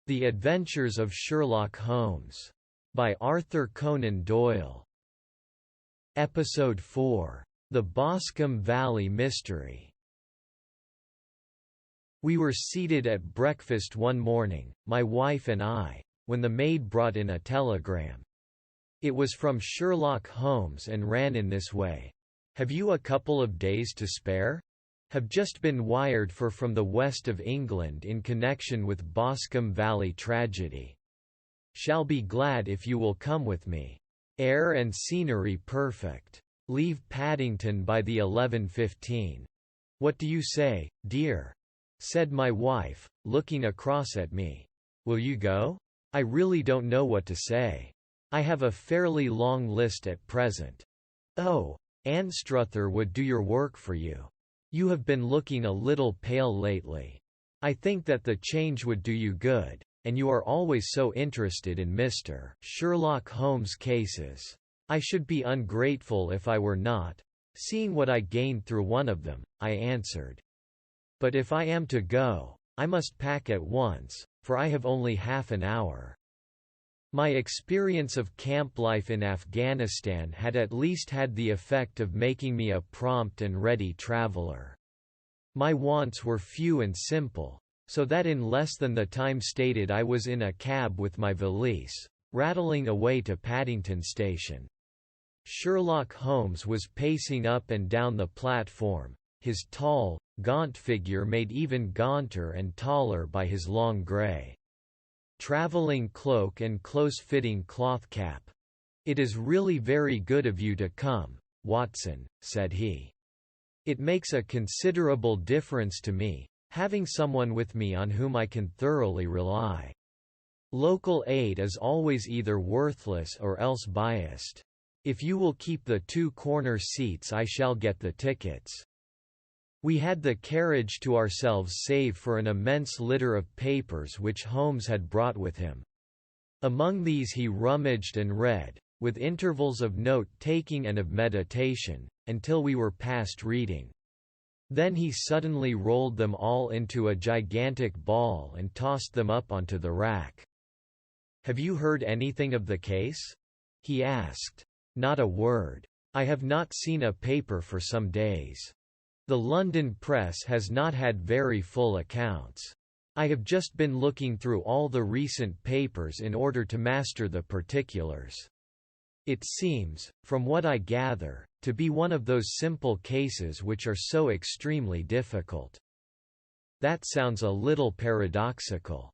The Adventures of Sherlock Holmes. By Arthur Conan Doyle. Episode 4. The Boscombe Valley Mystery. We were seated at breakfast one morning, my wife and I, when the maid brought in a telegram. It was from Sherlock Holmes and ran in this way. "Have you a couple of days to spare? Have just been wired for from the west of England in connection with Boscombe Valley tragedy. Shall be glad if you will come with me. Air and scenery perfect. Leave Paddington by the 11:15. What do you say, dear?" said my wife, looking across at me. "Will you go? I really don't know what to say. I have a fairly long list at present." "Oh, Anstruther would do your work for you. You have been looking a little pale lately. I think that the change would do you good, and you are always so interested in Mr. Sherlock Holmes' cases. I should be ungrateful if I were not, seeing what I gained through one of them," I answered. "But if I am to go, I must pack at once, for I have only half an hour." My experience of camp life in Afghanistan had at least had the effect of making me a prompt and ready traveler. My wants were few and simple, so that in less than the time stated I was in a cab with my valise, rattling away to Paddington Station. Sherlock Holmes was pacing up and down the platform, his tall, gaunt figure made even gaunter and taller by his long grey traveling cloak and close-fitting cloth cap. "It is really very good of you to come, Watson," said he. "It makes a considerable difference to me, having someone with me on whom I can thoroughly rely. Local aid is always either worthless or else biased. If you will keep the two corner seats I shall get the tickets." We had the carriage to ourselves save for an immense litter of papers which Holmes had brought with him. Among these he rummaged and read, with intervals of note-taking and of meditation, until we were past reading. Then he suddenly rolled them all into a gigantic ball and tossed them up onto the rack. "Have you heard anything of the case?" he asked. "Not a word. I have not seen a paper for some days. The London press has not had very full accounts. I have just been looking through all the recent papers in order to master the particulars. It seems, from what I gather, to be one of those simple cases which are so extremely difficult." That sounds a little paradoxical.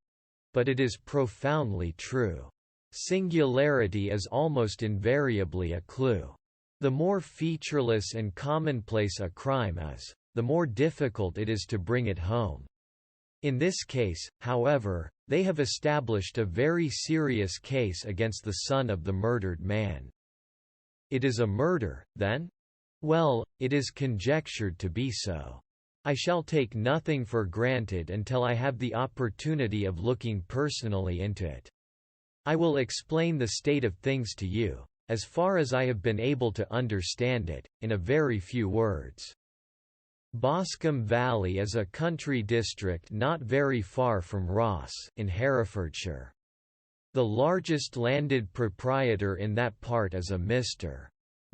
But it is profoundly true. Singularity is almost invariably a clue. The more featureless and commonplace a crime is, the more difficult it is to bring it home. In this case, however, they have established a very serious case against the son of the murdered man. "It is a murder, then?" "Well, it is conjectured to be so. I shall take nothing for granted until I have the opportunity of looking personally into it. I will explain the state of things to you, as far as I have been able to understand it, in a very few words. Boscombe Valley is a country district not very far from Ross, in Herefordshire. The largest landed proprietor in that part is a Mr.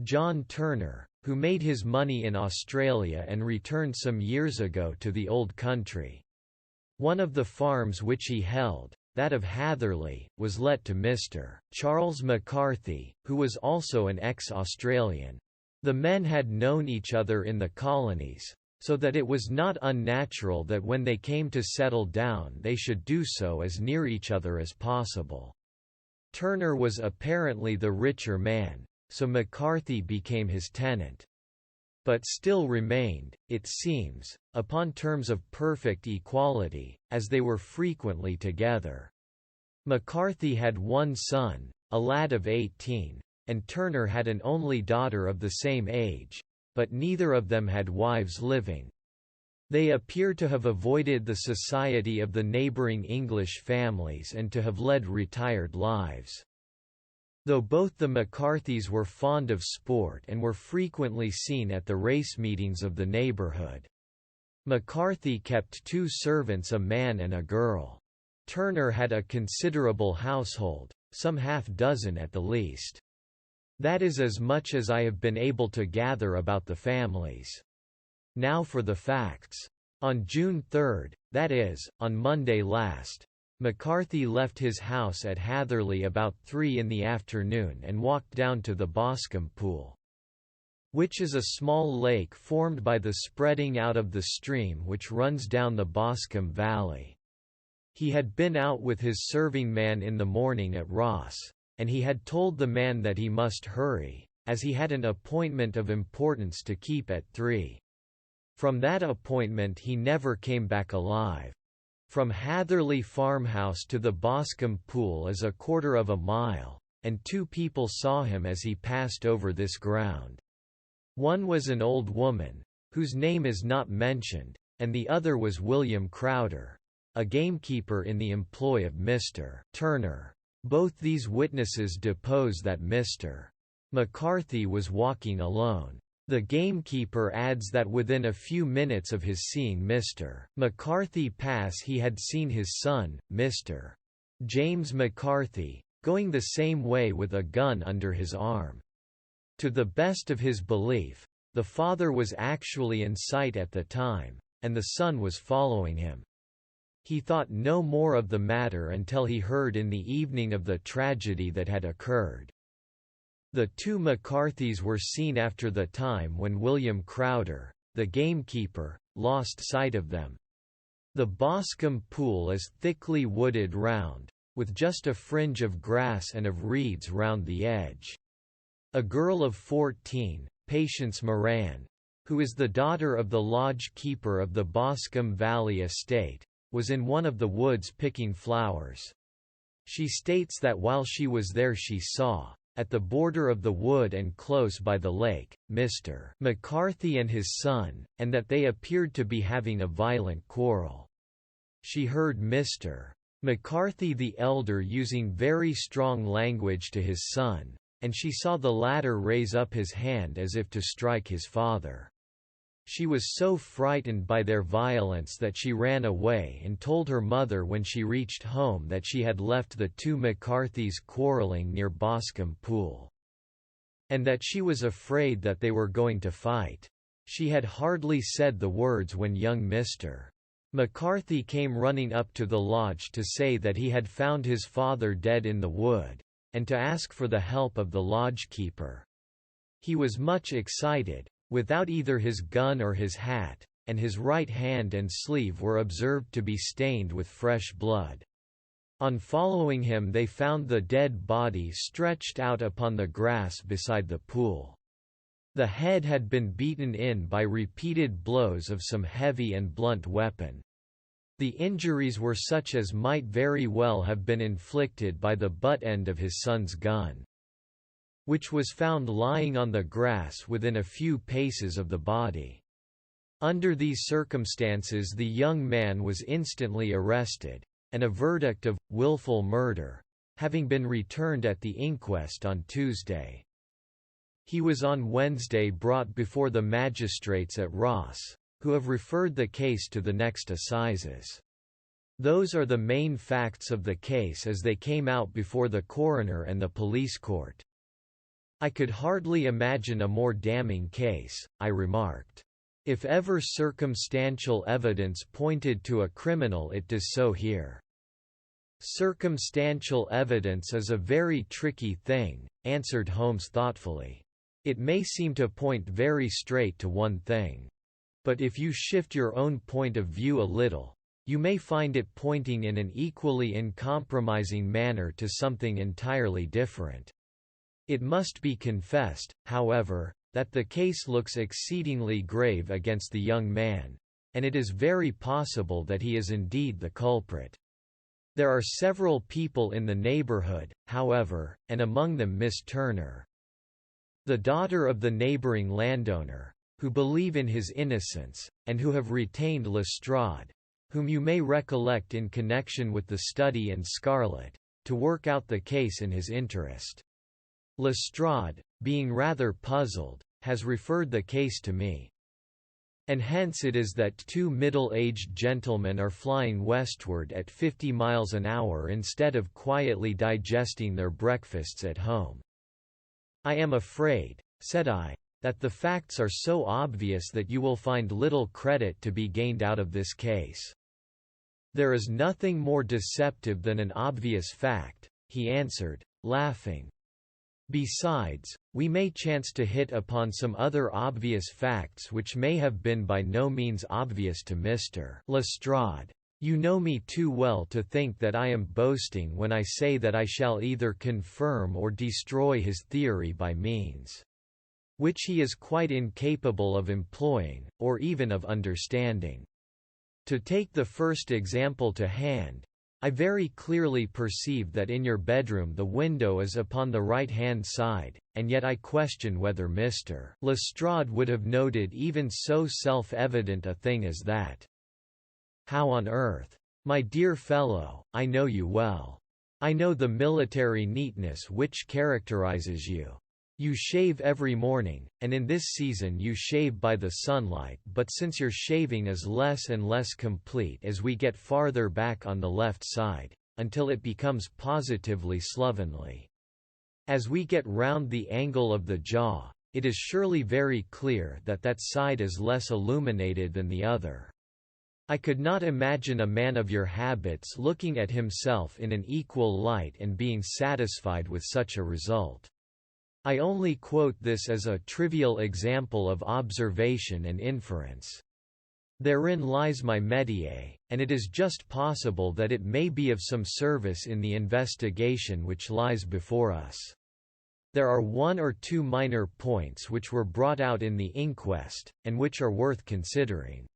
John Turner, who made his money in Australia and returned some years ago to the old country. One of the farms which he held, that of Hatherley, was let to Mr. Charles McCarthy, who was also an ex-Australian. The men had known each other in the colonies, so that it was not unnatural that when they came to settle down they should do so as near each other as possible. Turner was apparently the richer man, so McCarthy became his tenant. But still remained, it seems, upon terms of perfect equality, as they were frequently together. McCarthy had one son, a lad of 18, and Turner had an only daughter of the same age, but neither of them had wives living. They appear to have avoided the society of the neighbouring English families and to have led retired lives. Though both the McCarthys were fond of sport and were frequently seen at the race meetings of the neighbourhood. McCarthy kept two servants, a man and a girl. Turner had a considerable household, some half-dozen at the least. That is as much as I have been able to gather about the families. Now for the facts. On June 3, that is, on Monday last, McCarthy left his house at Hatherley about 3 in the afternoon and walked down to the Boscombe Pool, which is a small lake formed by the spreading out of the stream which runs down the Boscombe Valley. He had been out with his serving man in the morning at Ross, and he had told the man that he must hurry, as he had an appointment of importance to keep at 3. From that appointment he never came back alive. From Hatherley farmhouse to the Boscombe Pool is 1/4 mile, and 2 people saw him as he passed over this ground. One was an old woman, whose name is not mentioned, and the other was William Crowder, a gamekeeper in the employ of Mr. Turner. Both these witnesses depose that Mr. McCarthy was walking alone. The gamekeeper adds that within a few minutes of his seeing Mr. McCarthy pass he had seen his son, Mr. James McCarthy, going the same way with a gun under his arm. To the best of his belief, the father was actually in sight at the time, and the son was following him. He thought no more of the matter until he heard in the evening of the tragedy that had occurred. The 2 McCarthys were seen after the time when William Crowder, the gamekeeper, lost sight of them. The Boscombe Pool is thickly wooded round, with just a fringe of grass and of reeds round the edge. A girl of 14, Patience Moran, who is the daughter of the lodge keeper of the Boscombe Valley estate, was in one of the woods picking flowers. She states that while she was there she saw, at the border of the wood and close by the lake, Mr. McCarthy and his son, and that they appeared to be having a violent quarrel. She heard Mr. McCarthy the elder using very strong language to his son, and she saw the latter raise up his hand as if to strike his father. She was so frightened by their violence that she ran away and told her mother when she reached home that she had left the 2 McCarthys quarreling near Boscombe Pool, and that she was afraid that they were going to fight. She had hardly said the words when young Mr. McCarthy came running up to the lodge to say that he had found his father dead in the wood, and to ask for the help of the lodge keeper. He was much excited, without either his gun or his hat, and his right hand and sleeve were observed to be stained with fresh blood. On following him they found the dead body stretched out upon the grass beside the pool. The head had been beaten in by repeated blows of some heavy and blunt weapon. The injuries were such as might very well have been inflicted by the butt end of his son's gun, which was found lying on the grass within a few paces of the body. Under these circumstances the young man was instantly arrested, and a verdict of willful murder having been returned at the inquest on Tuesday. He was on Wednesday brought before the magistrates at Ross, who have referred the case to the next assizes. Those are the main facts of the case as they came out before the coroner and the police court. I could hardly imagine a more damning case, I remarked. If ever circumstantial evidence pointed to a criminal it does so here. Circumstantial evidence is a very tricky thing, answered Holmes thoughtfully. It may seem to point very straight to one thing. But if you shift your own point of view a little, you may find it pointing in an equally uncompromising manner to something entirely different. It must be confessed, however, that the case looks exceedingly grave against the young man, and it is very possible that he is indeed the culprit. There are several people in the neighborhood, however, and among them Miss Turner, the daughter of the neighboring landowner, who believe in his innocence, and who have retained Lestrade, whom you may recollect in connection with the Study in Scarlet, to work out the case in his interest. Lestrade, being rather puzzled, has referred the case to me. And hence it is that two middle-aged gentlemen are flying westward at 50 miles an hour instead of quietly digesting their breakfasts at home. I am afraid, said I, that the facts are so obvious that you will find little credit to be gained out of this case. There is nothing more deceptive than an obvious fact, he answered, laughing. Besides, we may chance to hit upon some other obvious facts which may have been by no means obvious to Mr. Lestrade. You know me too well to think that I am boasting when I say that I shall either confirm or destroy his theory by means which he is quite incapable of employing, or even of understanding. To take the first example to hand, I very clearly perceive that in your bedroom the window is upon the right-hand side, and yet I question whether Mr. Lestrade would have noted even so self-evident a thing as that. How on earth? My dear fellow, I know you well. I know the military neatness which characterizes you. You shave every morning, and in this season you shave by the sunlight, but since your shaving is less and less complete as we get farther back on the left side, until it becomes positively slovenly. As we get round the angle of the jaw, it is surely very clear that that side is less illuminated than the other. I could not imagine a man of your habits looking at himself in an equal light and being satisfied with such a result. I only quote this as a trivial example of observation and inference. Therein lies my métier, and it is just possible that it may be of some service in the investigation which lies before us. There are one or two minor points which were brought out in the inquest, and which are worth considering.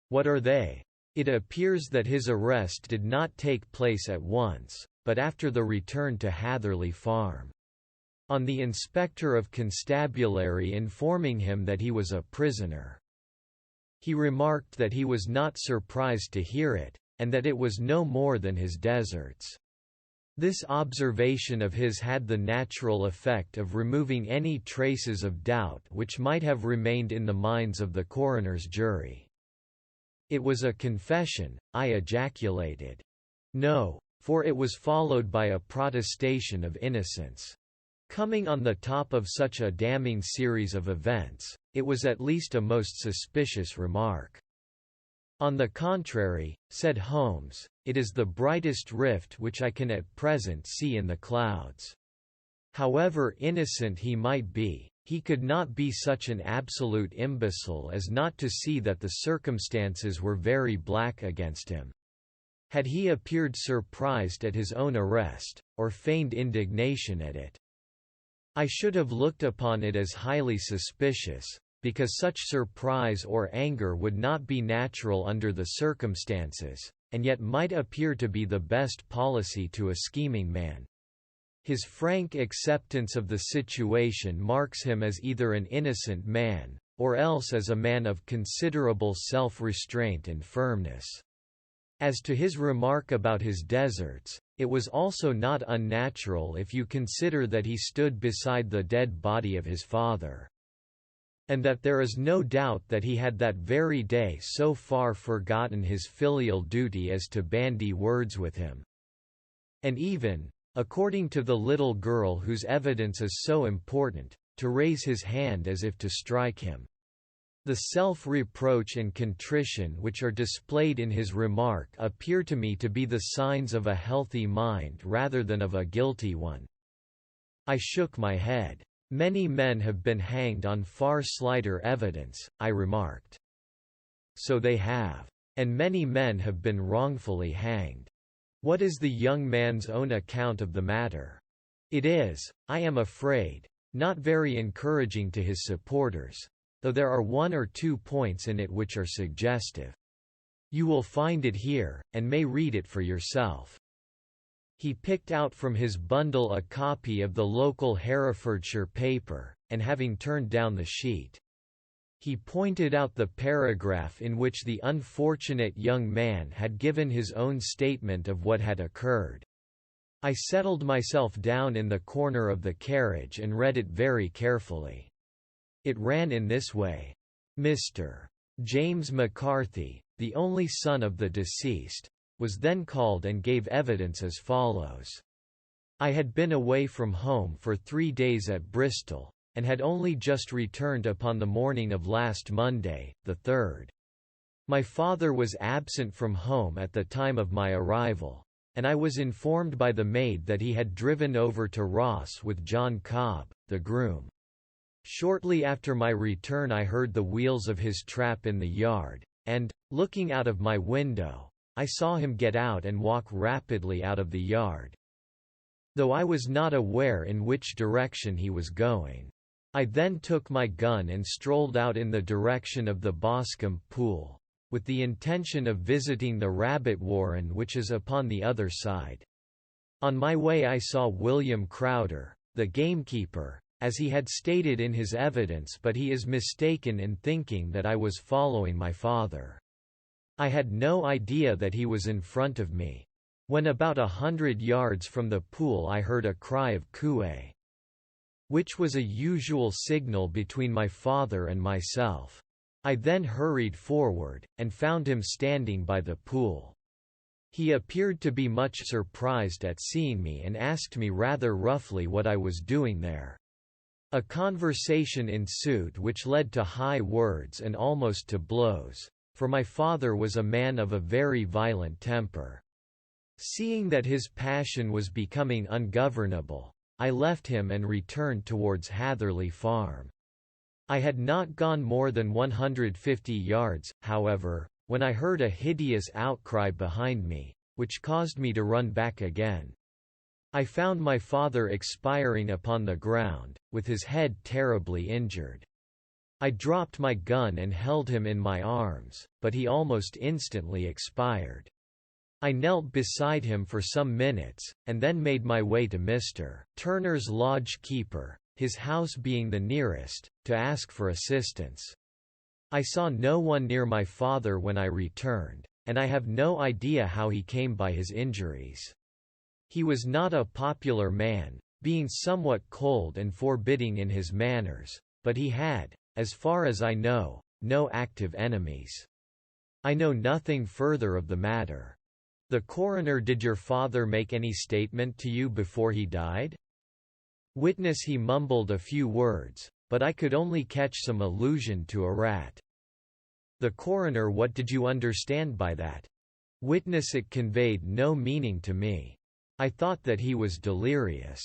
What are they? It appears that his arrest did not take place at once, but after the return to Hatherley Farm. On the inspector of constabulary informing him that he was a prisoner. He remarked that he was not surprised to hear it, and that it was no more than his deserts. This observation of his had the natural effect of removing any traces of doubt which might have remained in the minds of the coroner's jury. It was a confession, I ejaculated. No, for it was followed by a protestation of innocence. Coming on the top of such a damning series of events, it was at least a most suspicious remark. On the contrary, said Holmes, it is the brightest rift which I can at present see in the clouds. However innocent he might be, he could not be such an absolute imbecile as not to see that the circumstances were very black against him. Had he appeared surprised at his own arrest, or feigned indignation at it, I should have looked upon it as highly suspicious, because such surprise or anger would not be natural under the circumstances, and yet might appear to be the best policy to a scheming man. His frank acceptance of the situation marks him as either an innocent man, or else as a man of considerable self-restraint and firmness. As to his remark about his deserts, it was also not unnatural if you consider that he stood beside the dead body of his father, and that there is no doubt that he had that very day so far forgotten his filial duty as to bandy words with him, and even, according to the little girl whose evidence is so important, to raise his hand as if to strike him. The self-reproach and contrition which are displayed in his remark appear to me to be the signs of a healthy mind rather than of a guilty one. I shook my head. Many men have been hanged on far slighter evidence, I remarked. So they have. And many men have been wrongfully hanged. What is the young man's own account of the matter? It is, I am afraid, not very encouraging to his supporters, though there are one or two points in it which are suggestive. You will find it here, and may read it for yourself. He picked out from his bundle a copy of the local Herefordshire paper, and having turned down the sheet, he pointed out the paragraph in which the unfortunate young man had given his own statement of what had occurred. I settled myself down in the corner of the carriage and read it very carefully. It ran in this way. Mr. James McCarthy, the only son of the deceased, was then called and gave evidence as follows. I had been away from home for 3 days at Bristol, and had only just returned upon the morning of last Monday, the 3rd. My father was absent from home at the time of my arrival, and I was informed by the maid that he had driven over to Ross with John Cobb, the groom. Shortly after my return I heard the wheels of his trap in the yard, and, looking out of my window, I saw him get out and walk rapidly out of the yard. Though I was not aware in which direction he was going. I then took my gun and strolled out in the direction of the Boscombe Pool, with the intention of visiting the rabbit warren which is upon the other side. On my way I saw William Crowder, the gamekeeper, as he had stated in his evidence, but he is mistaken in thinking that I was following my father. I had no idea that he was in front of me. When about 100 yards from the pool I heard a cry of "Cooey," which was a usual signal between my father and myself. I then hurried forward, and found him standing by the pool. He appeared to be much surprised at seeing me and asked me rather roughly what I was doing there. A conversation ensued which led to high words and almost to blows, for my father was a man of a very violent temper. Seeing that his passion was becoming ungovernable, I left him and returned towards Hatherley Farm. I had not gone more than 150 yards, however, when I heard a hideous outcry behind me, which caused me to run back again. I found my father expiring upon the ground, with his head terribly injured. I dropped my gun and held him in my arms, but he almost instantly expired. I knelt beside him for some minutes, and then made my way to Mr. Turner's lodge keeper, his house being the nearest, to ask for assistance. I saw no one near my father when I returned, and I have no idea how he came by his injuries. He was not a popular man, being somewhat cold and forbidding in his manners, but he had, as far as I know, no active enemies. I know nothing further of the matter. The coroner: Did your father make any statement to you before he died? Witness: He mumbled a few words, but I could only catch some allusion to a rat. The coroner: What did you understand by that? Witness: It conveyed no meaning to me. I thought that he was delirious.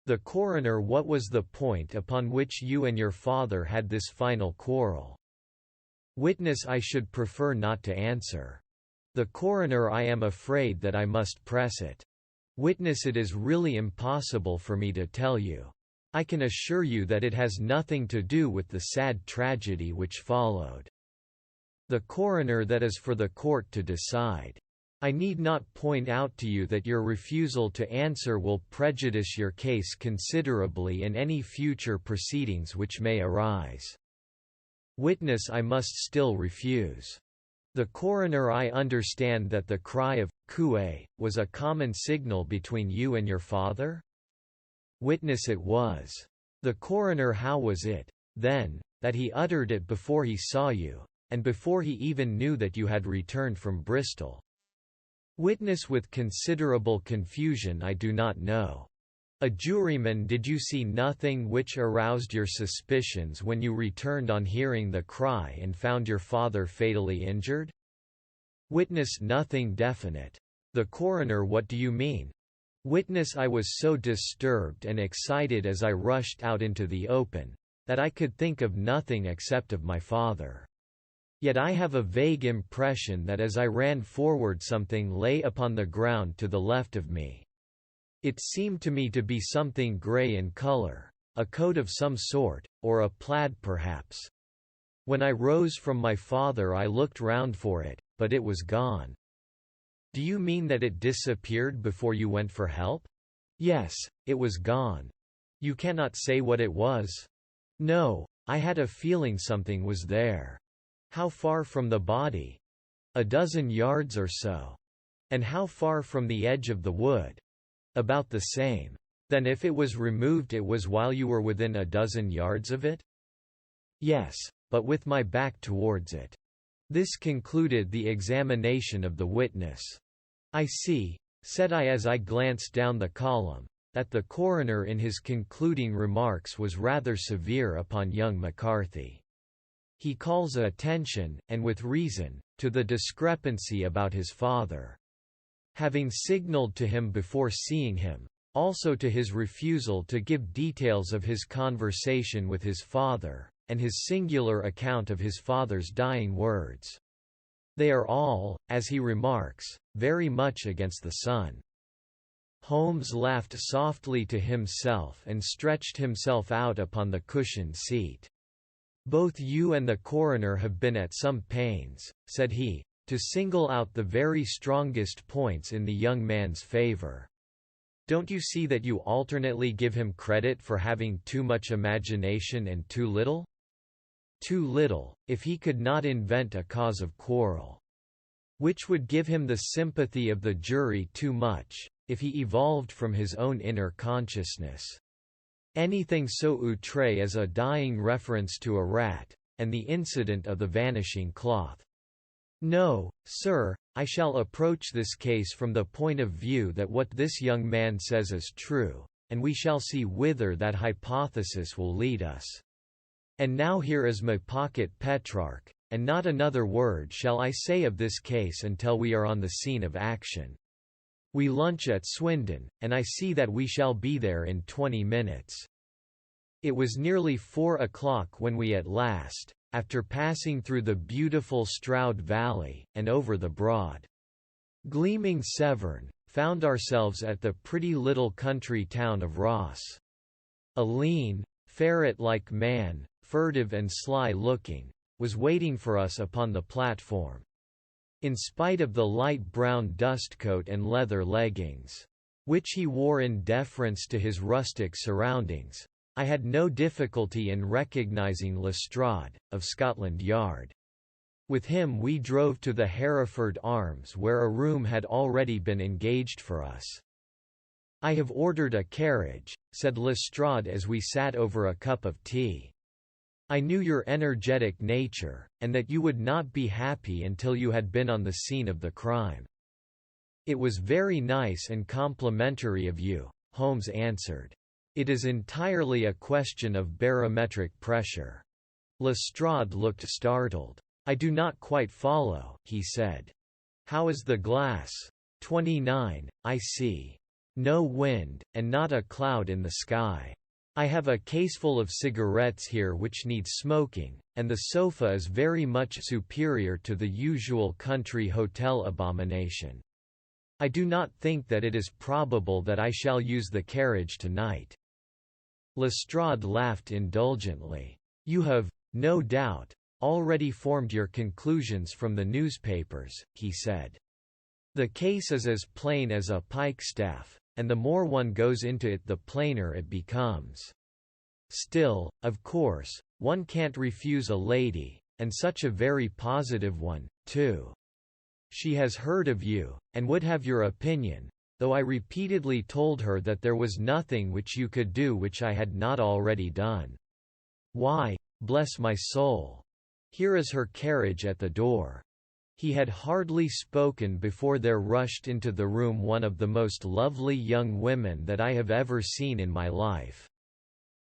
The coroner: What was the point upon which you and your father had this final quarrel? Witness: I should prefer not to answer. The coroner: I am afraid that I must press it. Witness: It is really impossible for me to tell you. I can assure you that it has nothing to do with the sad tragedy which followed. The coroner: That is for the court to decide. I need not point out to you that your refusal to answer will prejudice your case considerably in any future proceedings which may arise. Witness: I must still refuse. The coroner: I understand that the cry of "Cooey" was a common signal between you and your father? Witness: It was. The coroner: How was it, then, that he uttered it before he saw you, and before he even knew that you had returned from Bristol? Witness: With considerable confusion, I do not know. A juryman: Did you see nothing which aroused your suspicions when you returned on hearing the cry and found your father fatally injured? Witness: Nothing definite. The coroner: What do you mean? Witness: I was so disturbed and excited as I rushed out into the open, that I could think of nothing except of my father. Yet I have a vague impression that as I ran forward something lay upon the ground to the left of me. It seemed to me to be something grey in color, a coat of some sort, or a plaid perhaps. When I rose from my father I looked round for it, but it was gone. Do you mean that it disappeared before you went for help? Yes, it was gone. You cannot say what it was? No, I had a feeling something was there. How far from the body? A dozen yards or so. And how far from the edge of the wood? About the same. Then if it was removed it was while you were within a dozen yards of it? Yes, but with my back towards it. This concluded the examination of the witness. I see, said I as I glanced down the column, that the coroner in his concluding remarks was rather severe upon young McCarthy. He calls attention, and with reason, to the discrepancy about his father. Having signalled to him before seeing him, also to his refusal to give details of his conversation with his father, and his singular account of his father's dying words. They are all, as he remarks, very much against the son. Holmes laughed softly to himself and stretched himself out upon the cushioned seat. Both you and the coroner have been at some pains, said he, to single out the very strongest points in the young man's favor. Don't you see that you alternately give him credit for having too much imagination and too little? Too little, if he could not invent a cause of quarrel. Which would give him the sympathy of the jury; too much, if he evolved from his own inner consciousness anything so outré as a dying reference to a rat, and the incident of the vanishing cloth. No, sir, I shall approach this case from the point of view that what this young man says is true, and we shall see whither that hypothesis will lead us. And now here is my pocket Petrarch, and not another word shall I say of this case until we are on the scene of action. We lunch at Swindon, and I see that we shall be there in 20 minutes. It was nearly 4 o'clock when we at last, after passing through the beautiful Stroud Valley, and over the broad, gleaming Severn, found ourselves at the pretty little country town of Ross. A lean, ferret-like man, furtive and sly-looking, was waiting for us upon the platform. In spite of the light brown dustcoat and leather leggings, which he wore in deference to his rustic surroundings, I had no difficulty in recognizing Lestrade, of Scotland Yard. With him we drove to the Hereford Arms, where a room had already been engaged for us. "I have ordered a carriage," said Lestrade as we sat over a cup of tea. "I knew your energetic nature, and that you would not be happy until you had been on the scene of the crime." "It was very nice and complimentary of you," Holmes answered. "It is entirely a question of barometric pressure." Lestrade looked startled. "I do not quite follow," he said. "How is the glass?" 29, I see. No wind, and not a cloud in the sky. I have a caseful of cigarettes here which need smoking, and the sofa is very much superior to the usual country hotel abomination. I do not think that it is probable that I shall use the carriage tonight." Lestrade laughed indulgently. "You have, no doubt, already formed your conclusions from the newspapers," he said. "The case is as plain as a pikestaff, and the more one goes into it the plainer it becomes. Still, of course, one can't refuse a lady, and such a very positive one, too. She has heard of you, and would have your opinion, though I repeatedly told her that there was nothing which you could do which I had not already done. Why, bless my soul! Here is her carriage at the door." He had hardly spoken before there rushed into the room one of the most lovely young women that I have ever seen in my life.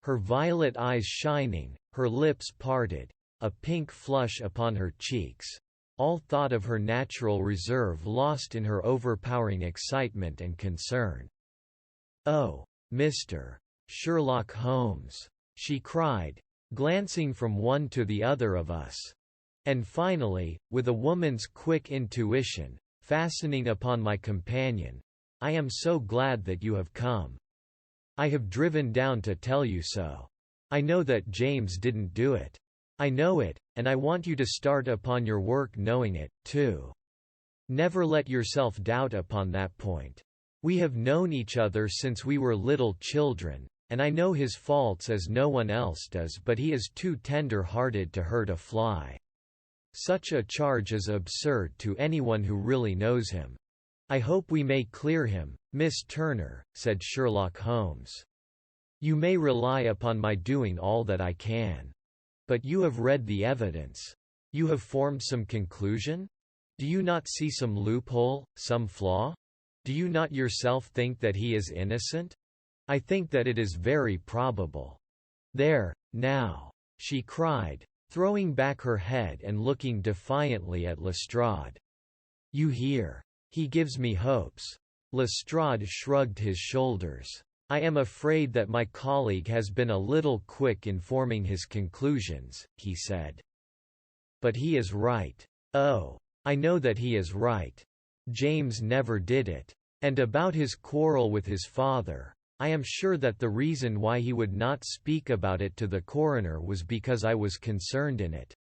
Her violet eyes shining, her lips parted, a pink flush upon her cheeks, all thought of her natural reserve lost in her overpowering excitement and concern. "Oh, Mr. Sherlock Holmes!" she cried, glancing from one to the other of us. And finally, with a woman's quick intuition, fastening upon my companion, "I am so glad that you have come. I have driven down to tell you so. I know that James didn't do it. I know it, and I want you to start upon your work knowing it, too. Never let yourself doubt upon that point. We have known each other since we were little children, and I know his faults as no one else does, but he is too tender-hearted to hurt a fly. Such a charge is absurd to anyone who really knows him. I hope we may clear him, Miss Turner," said Sherlock Holmes. "You may rely upon my doing all that I can." But you have read the evidence. You have formed some conclusion? Do you not see some loophole, some flaw? Do you not yourself think that he is innocent? I think that it is very probable. There, now!" she cried, throwing back her head and looking defiantly at Lestrade. "You hear? He gives me hopes." Lestrade shrugged his shoulders. "I am afraid that my colleague has been a little quick in forming his conclusions," he said. "But he is right. Oh, I know that he is right. James never did it. And about his quarrel with his father, I am sure that the reason why he would not speak about it to the coroner was because I was concerned in it."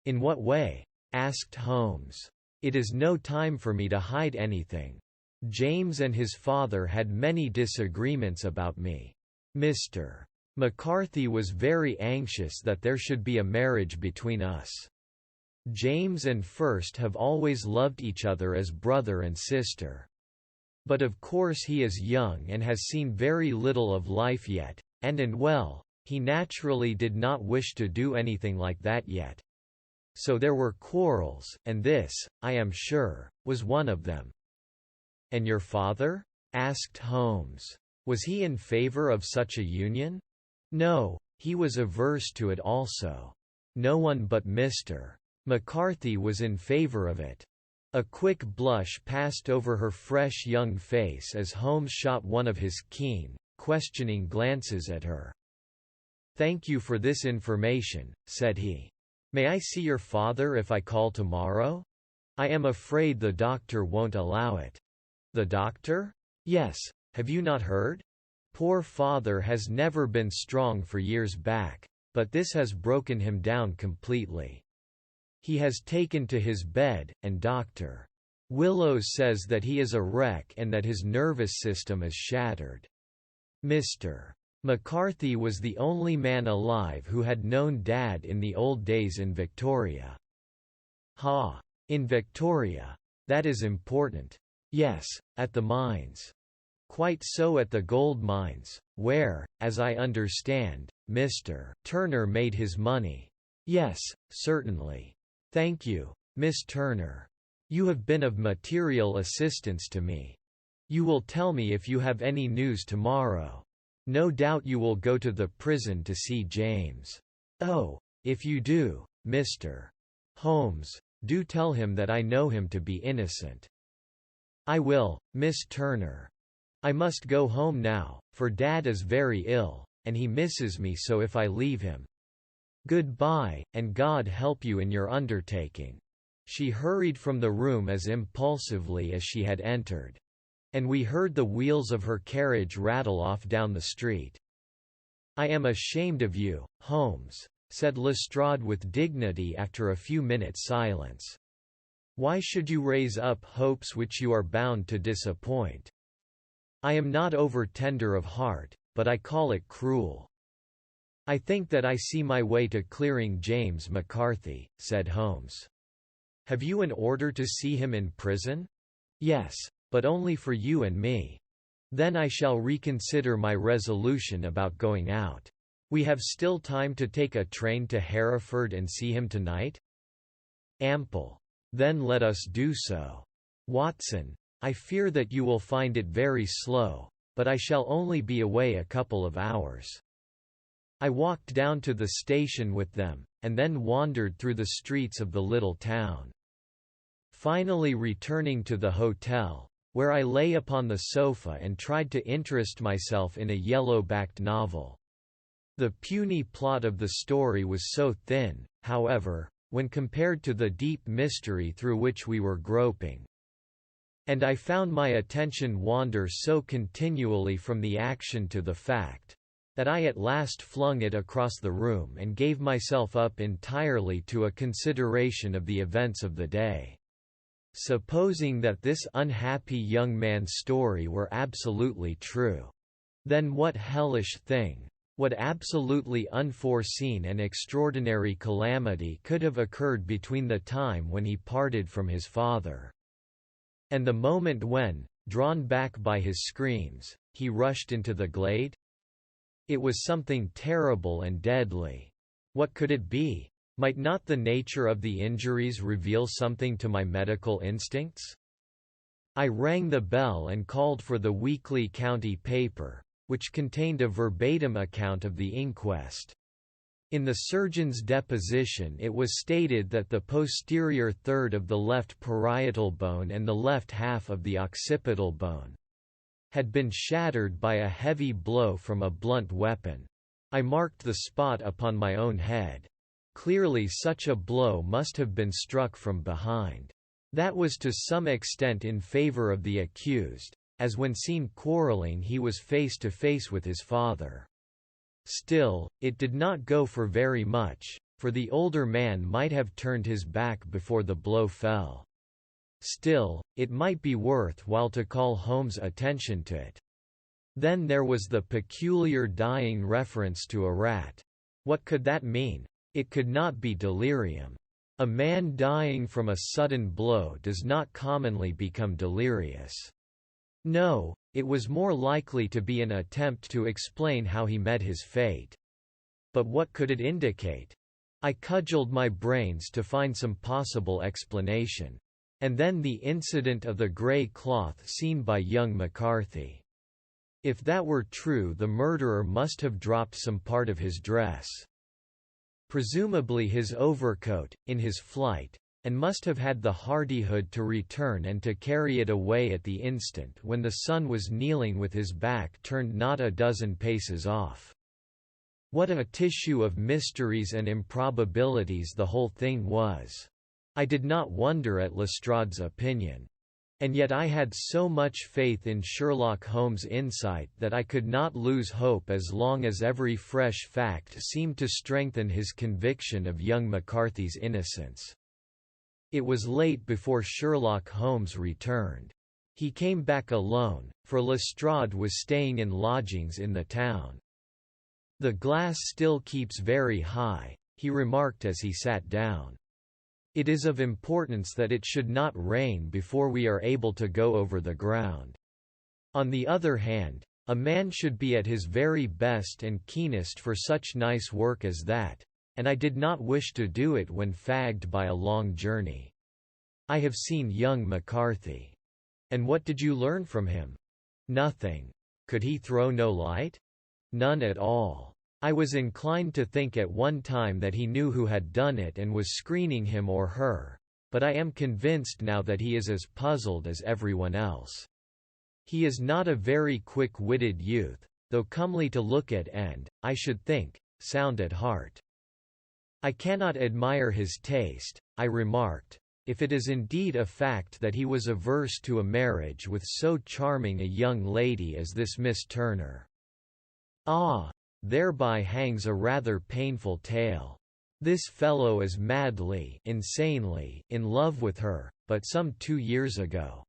"In what way?" asked Holmes. "It is no time for me to hide anything. James and his father had many disagreements about me. Mr. McCarthy was very anxious that there should be a marriage between us. James and First have always loved each other as brother and sister. But of course he is young and has seen very little of life yet, and well, he naturally did not wish to do anything like that yet. So there were quarrels, and this, I am sure, was one of them." "And your father?" asked Holmes. "Was he in favor of such a union?" "No, he was averse to it also. No one but Mr. McCarthy was in favor of it." A quick blush passed over her fresh young face as Holmes shot one of his keen, questioning glances at her. "Thank you for this information," said he. "May I see your father if I call tomorrow? I am afraid the doctor won't allow it." "The doctor?" "Yes, have you not heard? Poor father has never been strong for years back, but this has broken him down completely. He has taken to his bed, and Dr. Willows says that he is a wreck and that his nervous system is shattered. Mr. McCarthy was the only man alive who had known Dad in the old days in Victoria." "Ha! In Victoria. That is important." "Yes, at the mines." "Quite so, at the gold mines, where, as I understand, Mr. Turner made his money." "Yes, certainly. Thank you, Miss Turner. You have been of material assistance to me. You will tell me if you have any news tomorrow. No doubt you will go to the prison to see James. Oh, if you do, Mr. Holmes, do tell him that I know him to be innocent." "I will, Miss Turner. I must go home now, for Dad is very ill, and he misses me so if I leave him. Goodbye, and God help you in your undertaking." She hurried from the room as impulsively as she had entered. And we heard the wheels of her carriage rattle off down the street. "I am ashamed of you, Holmes," said Lestrade with dignity after a few minutes' silence. "Why should you raise up hopes which you are bound to disappoint? I am not over-tender of heart, but I call it cruel." "I think that I see my way to clearing James McCarthy," said Holmes. "Have you an order to see him in prison?" "Yes, but only for you and me. Then I shall reconsider my resolution about going out. We have still time to take a train to Hereford and see him tonight?" "Ample. Then let us do so. Watson, I fear that you will find it very slow, but I shall only be away a couple of hours." I walked down to the station with them, and then wandered through the streets of the little town. Finally returning to the hotel, where I lay upon the sofa and tried to interest myself in a yellow-backed novel. The puny plot of the story was so thin, however, when compared to the deep mystery through which we were groping. And I found my attention wander so continually from the action to the fact, that I at last flung it across the room and gave myself up entirely to a consideration of the events of the day. Supposing that this unhappy young man's story were absolutely true. Then what hellish thing, what absolutely unforeseen and extraordinary calamity could have occurred between the time when he parted from his father, and the moment when, drawn back by his screams, he rushed into the glade? It was something terrible and deadly. What could it be? Might not the nature of the injuries reveal something to my medical instincts? I rang the bell and called for the weekly county paper, which contained a verbatim account of the inquest. In the surgeon's deposition it was stated that the posterior third of the left parietal bone and the left half of the occipital bone had been shattered by a heavy blow from a blunt weapon. I marked the spot upon my own head. Clearly such a blow must have been struck from behind. That was to some extent in favor of the accused, as when seen quarreling he was face to face with his father. Still, it did not go for very much, for the older man might have turned his back before the blow fell. Still, it might be worth while to call Holmes' attention to it. Then there was the peculiar dying reference to a rat. What could that mean? It could not be delirium. A man dying from a sudden blow does not commonly become delirious. No, it was more likely to be an attempt to explain how he met his fate. But what could it indicate? I cudgelled my brains to find some possible explanation. And then the incident of the grey cloth seen by young McCarthy. If that were true, the murderer must have dropped some part of his dress. Presumably his overcoat, in his flight, and must have had the hardihood to return and to carry it away at the instant when the son was kneeling with his back turned not a dozen paces off. What a tissue of mysteries and improbabilities the whole thing was! I did not wonder at Lestrade's opinion. And yet I had so much faith in Sherlock Holmes' insight that I could not lose hope as long as every fresh fact seemed to strengthen his conviction of young McCarthy's innocence. It was late before Sherlock Holmes returned. He came back alone, for Lestrade was staying in lodgings in the town. "The glass still keeps very high," he remarked as he sat down. "It is of importance that it should not rain before we are able to go over the ground. On the other hand, a man should be at his very best and keenest for such nice work as that, and I did not wish to do it when fagged by a long journey. I have seen young McCarthy." "And what did you learn from him?" "Nothing. Could he throw no light?" "None at all. I was inclined to think at one time that he knew who had done it and was screening him or her, but I am convinced now that he is as puzzled as everyone else. He is not a very quick-witted youth, though comely to look at and, I should think, sound at heart." "I cannot admire his taste," I remarked, "if it is indeed a fact that he was averse to a marriage with so charming a young lady as this Miss Turner. Ah! Thereby hangs a rather painful tale. This fellow is madly, insanely, in love with her, but some 2 years ago.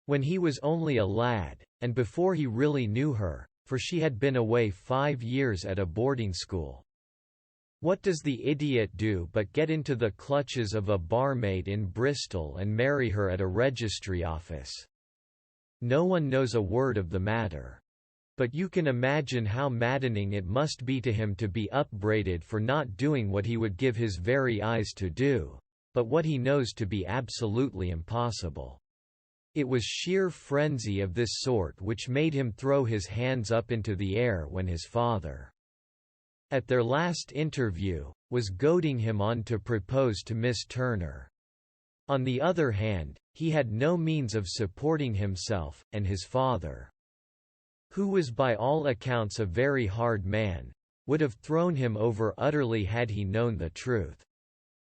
When he was only a lad, and before he really knew her, for she had been away 5 years at a boarding school. What does the idiot do but get into the clutches of a barmaid in Bristol and marry her at a registry office? No one knows a word of the matter. But you can imagine how maddening it must be to him to be upbraided for not doing what he would give his very eyes to do, but what he knows to be absolutely impossible. It was sheer frenzy of this sort which made him throw his hands up into the air when his father, at their last interview, was goading him on to propose to Miss Turner. On the other hand, he had no means of supporting himself, and his father, who was by all accounts a very hard man, would have thrown him over utterly had he known the truth.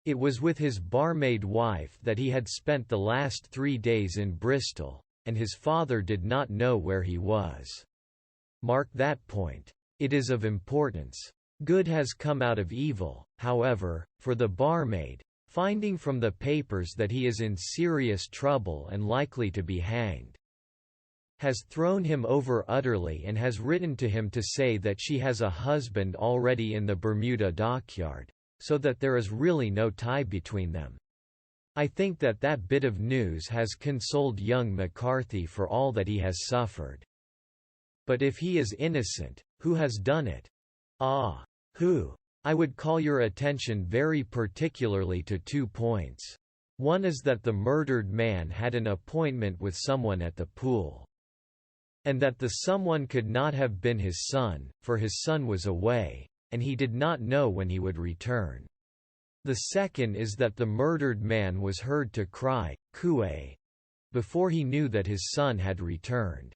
It was with his barmaid wife that he had spent the last 3 days in Bristol, and his father did not know where he was. Mark that point. It is of importance. Good has come out of evil, however, for the barmaid, finding from the papers that he is in serious trouble and likely to be hanged, has thrown him over utterly and has written to him to say that she has a husband already in the Bermuda dockyard, so that there is really no tie between them. I think that that bit of news has consoled young McCarthy for all that he has suffered. But if he is innocent, who has done it? Ah! Who? I would call your attention very particularly to 2 points. One is that the murdered man had an appointment with someone at the pool, and that the someone could not have been his son, for his son was away, and he did not know when he would return. The second is that the murdered man was heard to cry, "Kue," before he knew that his son had returned.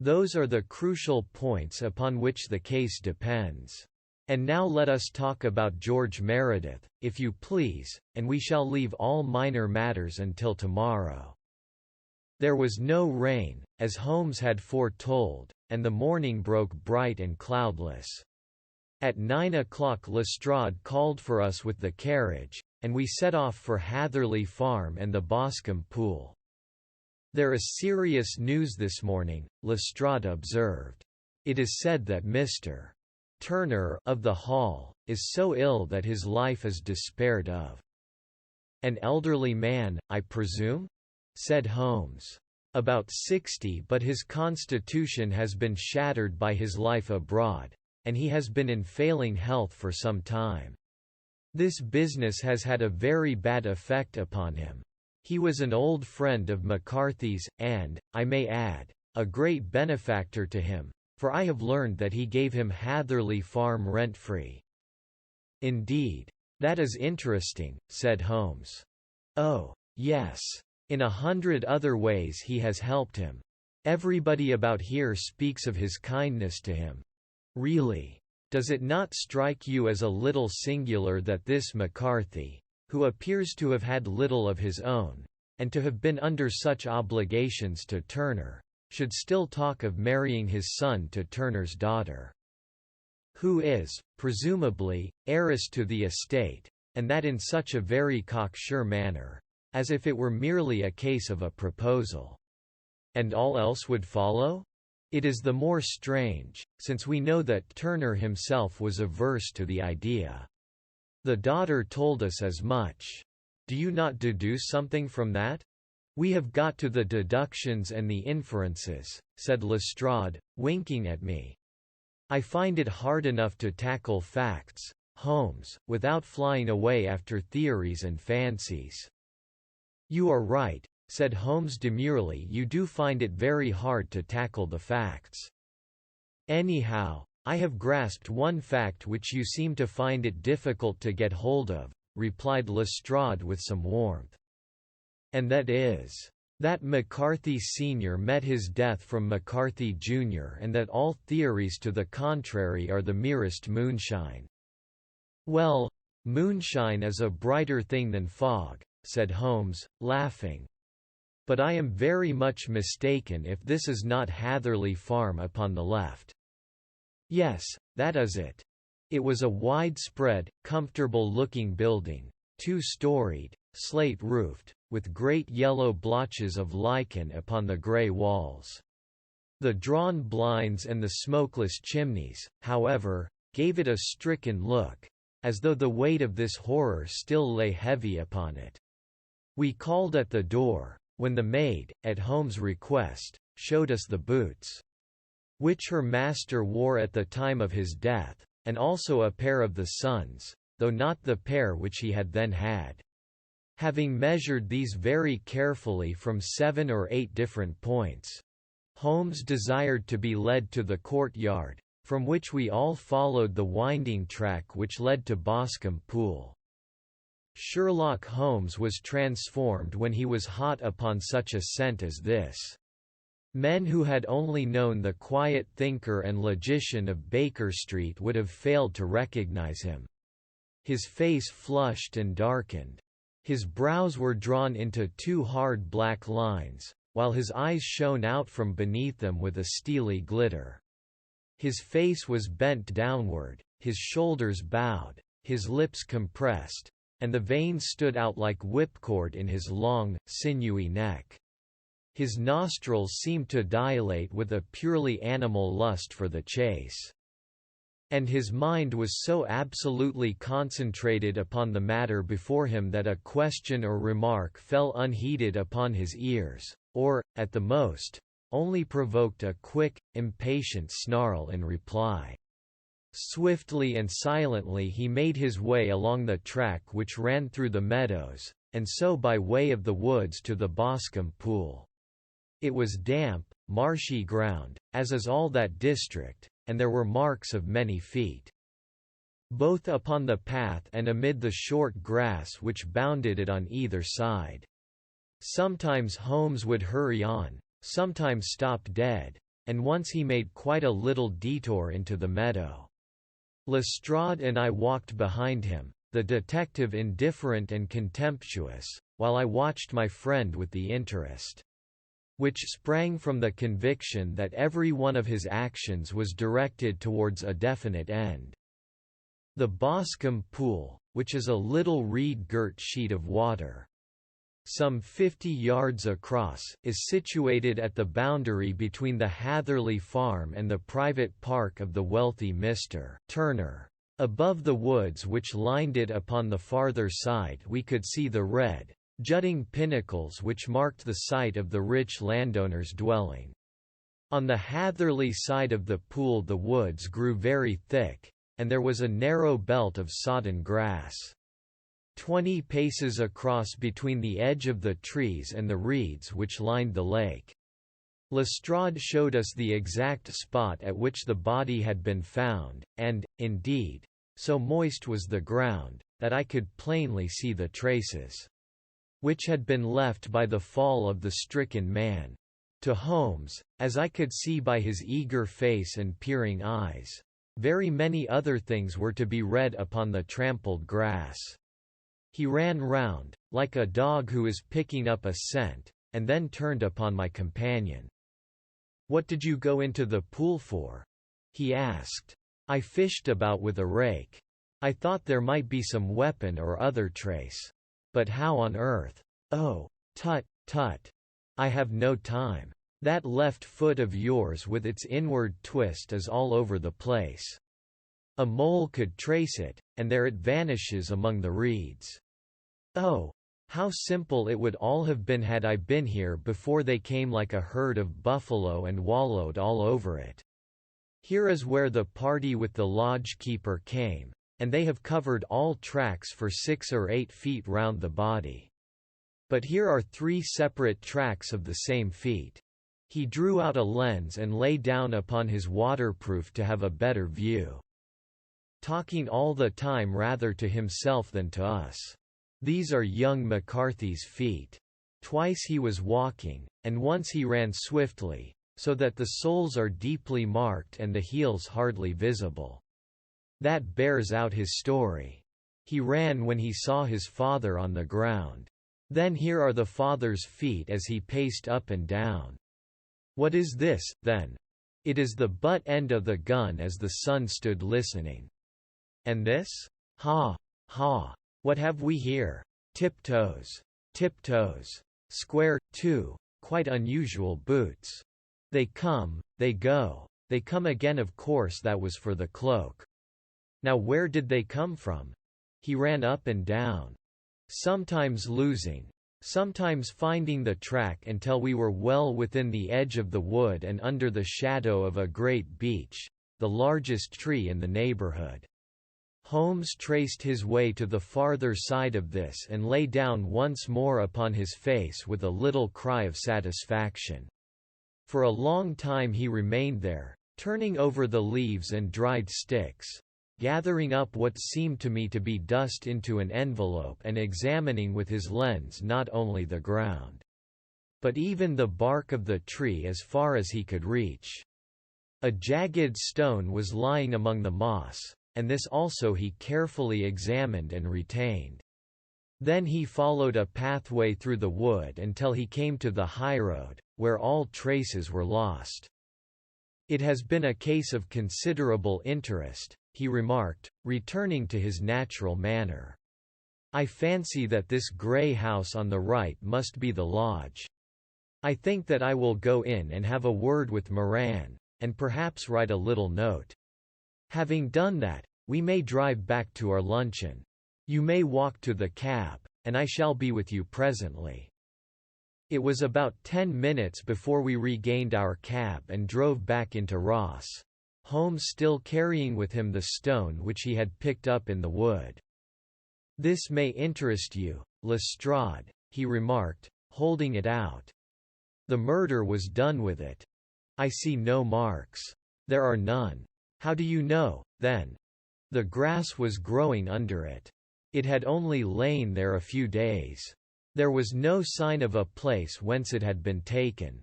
Those are the crucial points upon which the case depends. And now let us talk about George Meredith, if you please, and we shall leave all minor matters until tomorrow. There was no rain, as Holmes had foretold, and the morning broke bright and cloudless. At 9 o'clock Lestrade called for us with the carriage, and we set off for Hatherley Farm and the Boscombe Pool. "There is serious news this morning," Lestrade observed. "It is said that Mr. Turner of the Hall is so ill that his life is despaired of." "An elderly man, I presume?" said Holmes. "About 60, but his constitution has been shattered by his life abroad, and he has been in failing health for some time. This business has had a very bad effect upon him. He was an old friend of McCarthy's, and, I may add, a great benefactor to him, for I have learned that he gave him Hatherley Farm rent-free." "Indeed. That is interesting," said Holmes. "Oh, yes. In 100 other ways he has helped him. Everybody about here speaks of his kindness to him. Really. Does it not strike you as a little singular that this McCarthy, who appears to have had little of his own, and to have been under such obligations to Turner, should still talk of marrying his son to Turner's daughter, who is, presumably, heiress to the estate, and that in such a very cocksure manner, as if it were merely a case of a proposal? And all else would follow? It is the more strange, since we know that Turner himself was averse to the idea. The daughter told us as much. Do you not deduce something from that?" "We have got to the deductions and the inferences," said Lestrade, winking at me. "I find it hard enough to tackle facts, Holmes, without flying away after theories and fancies." "You are right," said Holmes demurely. "You do find it very hard to tackle the facts. Anyhow, I have grasped one fact which you seem to find it difficult to get hold of," replied Lestrade with some warmth. "And that is, that McCarthy Sr. met his death from McCarthy Jr. and that all theories to the contrary are the merest moonshine." "Well, moonshine is a brighter thing than fog," said Holmes, laughing. "But I am very much mistaken if this is not Hatherley Farm upon the left." "Yes, that is it. It was a widespread, comfortable-looking building, 2-storied, slate-roofed, with great yellow blotches of lichen upon the grey walls. The drawn blinds and the smokeless chimneys, however, gave it a stricken look, as though the weight of this horror still lay heavy upon it. We called at the door, when the maid, at Holmes' request, showed us the boots which her master wore at the time of his death, and also a pair of the son's, though not the pair which he had then had. Having measured these very carefully from 7 or 8 different points, Holmes desired to be led to the courtyard, from which we all followed the winding track which led to Boscombe Pool. Sherlock Holmes was transformed when he was hot upon such a scent as this. Men who had only known the quiet thinker and logician of Baker Street would have failed to recognize him. His face flushed and darkened. His brows were drawn into 2 hard black lines, while his eyes shone out from beneath them with a steely glitter. His face was bent downward, his shoulders bowed, his lips compressed, and the veins stood out like whipcord in his long, sinewy neck. His nostrils seemed to dilate with a purely animal lust for the chase. And his mind was so absolutely concentrated upon the matter before him that a question or remark fell unheeded upon his ears, or, at the most, only provoked a quick, impatient snarl in reply. Swiftly and silently he made his way along the track which ran through the meadows, and so by way of the woods to the Boscombe Pool. It was damp, marshy ground, as is all that district, and there were marks of many feet, both upon the path and amid the short grass which bounded it on either side. Sometimes Holmes would hurry on, sometimes stop dead, and once he made quite a little detour into the meadow. Lestrade and I walked behind him, the detective indifferent and contemptuous, while I watched my friend with the interest which sprang from the conviction that every one of his actions was directed towards a definite end. The Boscombe Pool, which is a little reed-girt sheet of water, some 50 yards across, is situated at the boundary between the Hatherley farm and the private park of the wealthy Mr. Turner. Above the woods which lined it upon the farther side we could see the red, jutting pinnacles which marked the site of the rich landowner's dwelling. On the Hatherley side of the pool the woods grew very thick, and there was a narrow belt of sodden grass 20 paces across between the edge of the trees and the reeds which lined the lake. Lestrade showed us the exact spot at which the body had been found, and, indeed, so moist was the ground, that I could plainly see the traces which had been left by the fall of the stricken man. To Holmes, as I could see by his eager face and peering eyes, very many other things were to be read upon the trampled grass. He ran round, like a dog who is picking up a scent, and then turned upon my companion. "What did you go into the pool for?" he asked. "I fished about with a rake. I thought there might be some weapon or other trace. But how on earth—" "Oh, tut, tut. I have no time. That left foot of yours with its inward twist is all over the place. A mole could trace it, and there it vanishes among the reeds. Oh, how simple it would all have been had I been here before they came like a herd of buffalo and wallowed all over it. Here is where the party with the lodge-keeper came, and they have covered all tracks for 6 or 8 feet round the body. But here are 3 separate tracks of the same feet." He drew out a lens and lay down upon his waterproof to have a better view, talking all the time rather to himself than to us. "These are young McCarthy's feet. Twice he was walking, and once he ran swiftly, so that the soles are deeply marked and the heels hardly visible. That bears out his story. He ran when he saw his father on the ground. Then here are the father's feet as he paced up and down. What is this, then? It is the butt end of the gun as the son stood listening. And this? Ha! Ha! What have we here? Tiptoes. Tiptoes. Square, too, quite unusual boots. They come, they go, they come again. Of course that was for the cloak. Now where did they come from? He ran up and down, sometimes losing, sometimes finding the track until we were well within the edge of the wood and under the shadow of a great beech, the largest tree in the neighborhood. Holmes traced his way to the farther side of this and lay down once more upon his face with a little cry of satisfaction. For a long time he remained there, turning over the leaves and dried sticks, gathering up what seemed to me to be dust into an envelope and examining with his lens not only the ground, but even the bark of the tree as far as he could reach. A jagged stone was lying among the moss, and this also he carefully examined and retained. Then he followed a pathway through the wood until he came to the highroad, where all traces were lost. "It has been a case of considerable interest," he remarked, returning to his natural manner. "I fancy that this grey house on the right must be the lodge. I think that I will go in and have a word with Moran, and perhaps write a little note. Having done that, we may drive back to our luncheon. You may walk to the cab, and I shall be with you presently." It was about 10 minutes before we regained our cab and drove back into Ross. Holmes still carrying with him the stone which he had picked up in the wood. "This may interest you, Lestrade," he remarked, holding it out. "The murder was done with it. I see no marks. There are none." "How do you know, then?" "The grass was growing under it. It had only lain there a few days. There was no sign of a place whence it had been taken.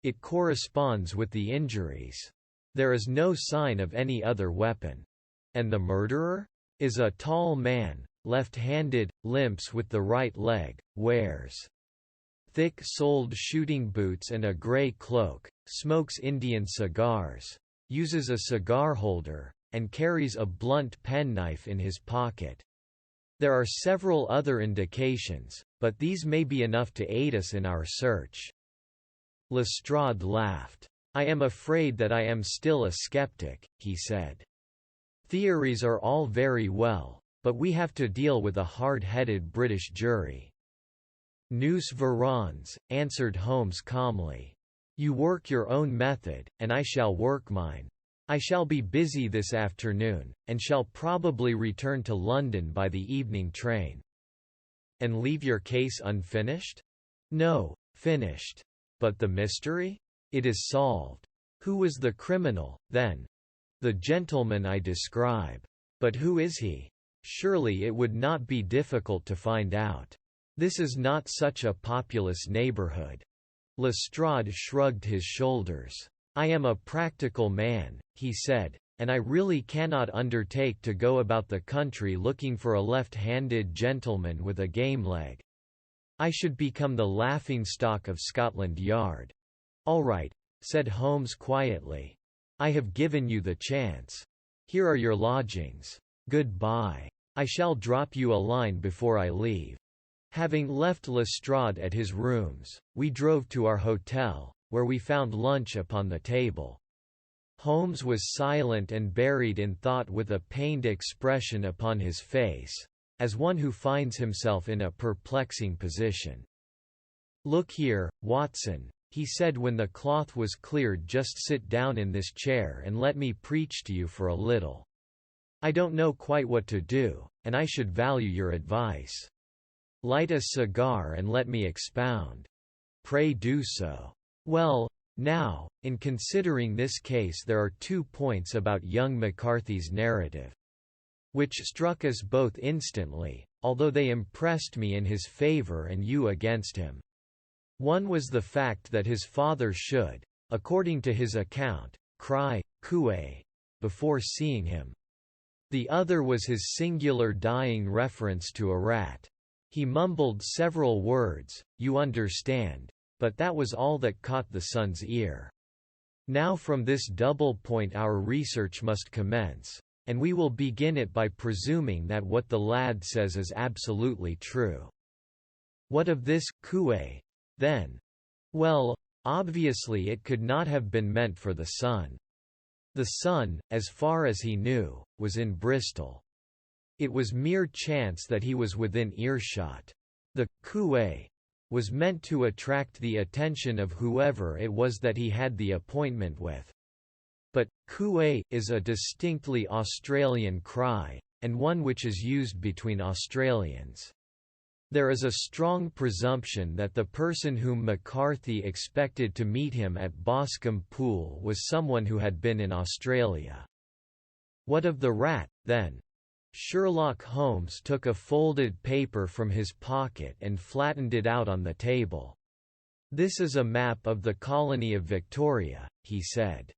It corresponds with the injuries. There is no sign of any other weapon." "And the murderer?" "Is a tall man, left-handed, limps with the right leg, wears thick-soled shooting boots and a grey cloak, smokes Indian cigars, uses a cigar holder, and carries a blunt penknife in his pocket. There are several other indications, but these may be enough to aid us in our search." Lestrade laughed. "I am afraid that I am still a skeptic," he said. "Theories are all very well, but we have to deal with a hard-headed British jury." "Nous verrons," answered Holmes calmly. "You work your own method, and I shall work mine. I shall be busy this afternoon, and shall probably return to London by the evening train." "And leave your case unfinished?" "No, finished. But the mystery? It is solved. Who was the criminal, then?" "The gentleman I describe." "But who is he? Surely it would not be difficult to find out. This is not such a populous neighborhood." Lestrade shrugged his shoulders. "I am a practical man," he said, "and I really cannot undertake to go about the country looking for a left-handed gentleman with a game leg. I should become the laughingstock of Scotland Yard." "All right," said Holmes quietly. "I have given you the chance. Here are your lodgings. Good-bye. I shall drop you a line before I leave." Having left Lestrade at his rooms, we drove to our hotel, where we found lunch upon the table. Holmes was silent and buried in thought with a pained expression upon his face, as one who finds himself in a perplexing position. "Look here, Watson," he said when the cloth was cleared, "just sit down in this chair and let me preach to you for a little. I don't know quite what to do, and I should value your advice. Light a cigar and let me expound." "Pray do so." "Well, now, in considering this case there are 2 points about young McCarthy's narrative which struck us both instantly, although they impressed me in his favor and you against him. One was the fact that his father should, according to his account, cry, 'Coué,' before seeing him. The other was his singular dying reference to a rat. He mumbled several words, you understand, but that was all that caught the son's ear. Now from this double point our research must commence, and we will begin it by presuming that what the lad says is absolutely true." "What of this Coué, then?" "Well, obviously it could not have been meant for the son. The son, as far as he knew, was in Bristol. It was mere chance that he was within earshot. The Coué was meant to attract the attention of whoever it was that he had the appointment with. But, Coué is a distinctly Australian cry, and one which is used between Australians. There is a strong presumption that the person whom McCarthy expected to meet him at Boscombe Pool was someone who had been in Australia." "What of the rat, then?" Sherlock Holmes took a folded paper from his pocket and flattened it out on the table. "This is a map of the colony of Victoria," he said.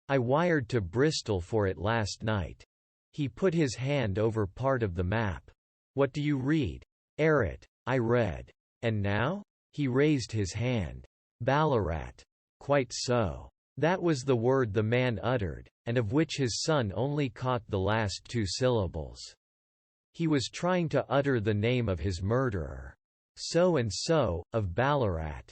"I wired to Bristol for it last night." He put his hand over part of the map. "What do you read?" "Errett," I read. "And now?" He raised his hand. "Ballarat." "Quite so." That was the word the man uttered, and of which his son only caught the last 2 syllables. He was trying to utter the name of his murderer. "So and so, of Ballarat."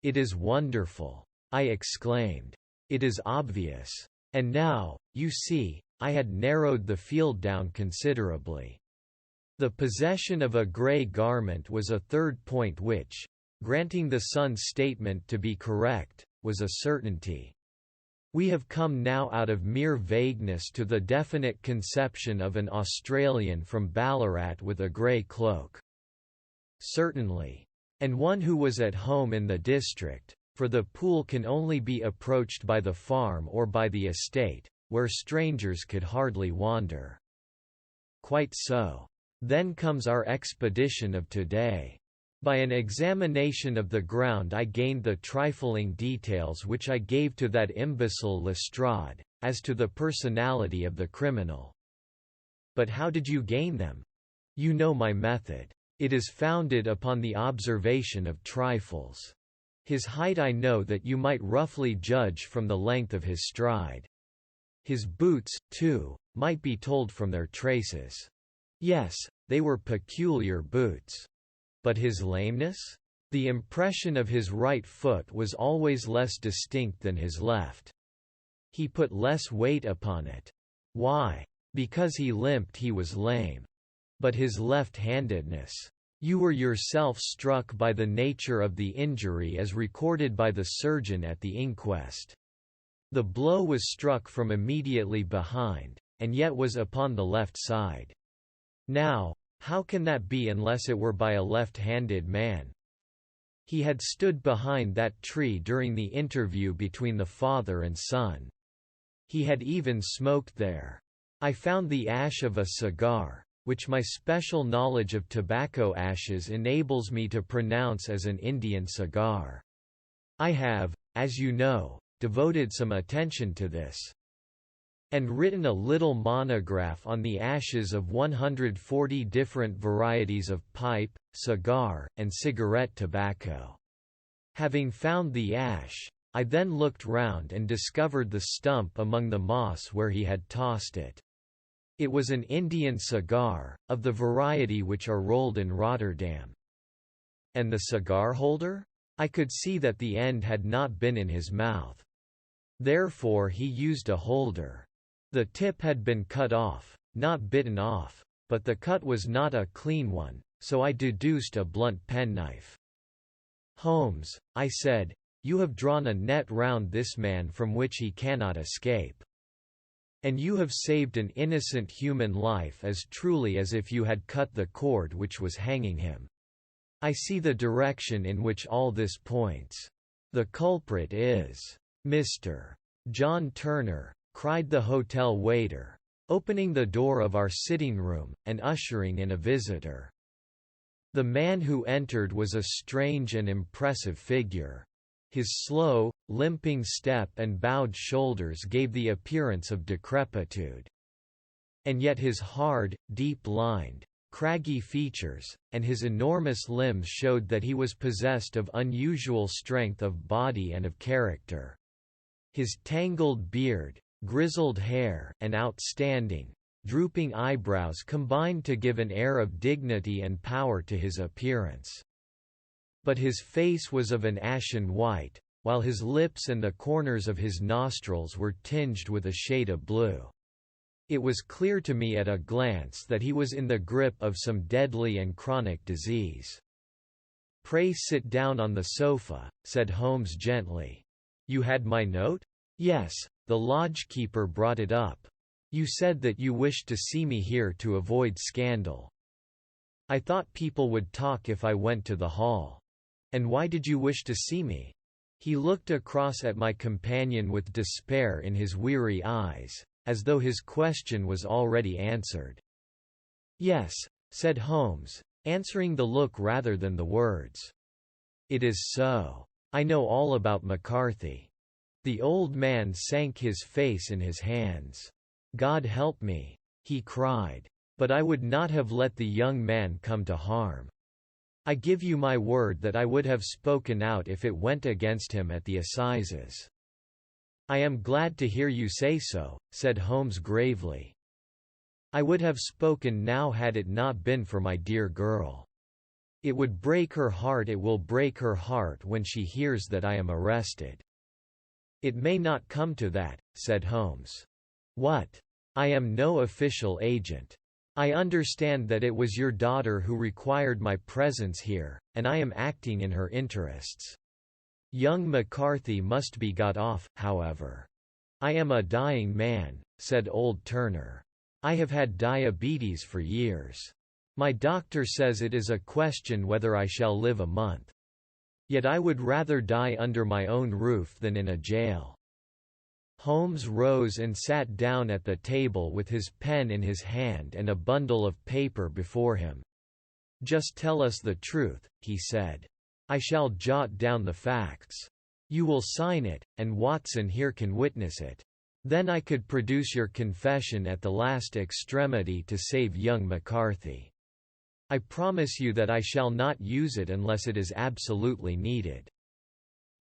"It is wonderful," I exclaimed. "It is obvious. And now, you see, I had narrowed the field down considerably." The possession of a grey garment was a third point which, granting the son's statement to be correct, was a certainty. We have come now out of mere vagueness to the definite conception of an Australian from Ballarat with a grey cloak. Certainly. And one who was at home in the district, for the pool can only be approached by the farm or by the estate, where strangers could hardly wander. Quite so. Then comes our expedition of today. By an examination of the ground I gained the trifling details which I gave to that imbecile Lestrade, as to the personality of the criminal. But how did you gain them? You know my method. It is founded upon the observation of trifles. His height I know that you might roughly judge from the length of his stride. His boots, too, might be told from their traces. Yes, they were peculiar boots. But his lameness? The impression of his right foot was always less distinct than his left. He put less weight upon it. Why? Because he limped he was lame. But his left-handedness. You were yourself struck by the nature of the injury as recorded by the surgeon at the inquest. The blow was struck from immediately behind, and yet was upon the left side. Now, how can that be unless it were by a left-handed man? He had stood behind that tree during the interview between the father and son. He had even smoked there. I found the ash of a cigar, which my special knowledge of tobacco ashes enables me to pronounce as an Indian cigar. I have, as you know, devoted some attention to this, and written a little monograph on the ashes of 140 different varieties of pipe, cigar, and cigarette tobacco. Having found the ash, I then looked round and discovered the stump among the moss where he had tossed it. It was an Indian cigar, of the variety which are rolled in Rotterdam. And the cigar holder? I could see that the end had not been in his mouth. Therefore he used a holder. The tip had been cut off, not bitten off, but the cut was not a clean one, so I deduced a blunt penknife. Holmes, I said, you have drawn a net round this man from which he cannot escape. And you have saved an innocent human life as truly as if you had cut the cord which was hanging him. I see the direction in which all this points. The culprit is Mr. John Turner, cried the hotel waiter, opening the door of our sitting room, and ushering in a visitor. The man who entered was a strange and impressive figure. His slow, limping step and bowed shoulders gave the appearance of decrepitude. And yet his hard, deep-lined, craggy features, and his enormous limbs showed that he was possessed of unusual strength of body and of character. His tangled beard, grizzled hair, and outstanding, drooping eyebrows combined to give an air of dignity and power to his appearance. But his face was of an ashen white, while his lips and the corners of his nostrils were tinged with a shade of blue. It was clear to me at a glance that he was in the grip of some deadly and chronic disease. "Pray sit down on the sofa," said Holmes gently. "You had my note?" "Yes, the lodgekeeper brought it up. You said that you wished to see me here to avoid scandal. I thought people would talk if I went to the hall. And why did you wish to see me?" He looked across at my companion with despair in his weary eyes, as though his question was already answered. "Yes," said Holmes, answering the look rather than the words. "It is so. I know all about McCarthy." The old man sank his face in his hands. "God help me," he cried. "But I would not have let the young man come to harm. I give you my word that I would have spoken out if it went against him at the assizes." "I am glad to hear you say so," said Holmes gravely. "I would have spoken now had it not been for my dear girl. It would break her heart, it will break her heart when she hears that I am arrested." "It may not come to that," said Holmes. "What? I am no official agent. I understand that it was your daughter who required my presence here, and I am acting in her interests. Young McCarthy must be got off, however. "I am a dying man," said old Turner. "I have had diabetes for years. My doctor says it is a question whether I shall live a month. Yet I would rather die under my own roof than in a jail." Holmes rose and sat down at the table with his pen in his hand and a bundle of paper before him. "Just tell us the truth," he said. "I shall jot down the facts. You will sign it, and Watson here can witness it. Then I could produce your confession at the last extremity to save young McCarthy. I promise you that I shall not use it unless it is absolutely needed."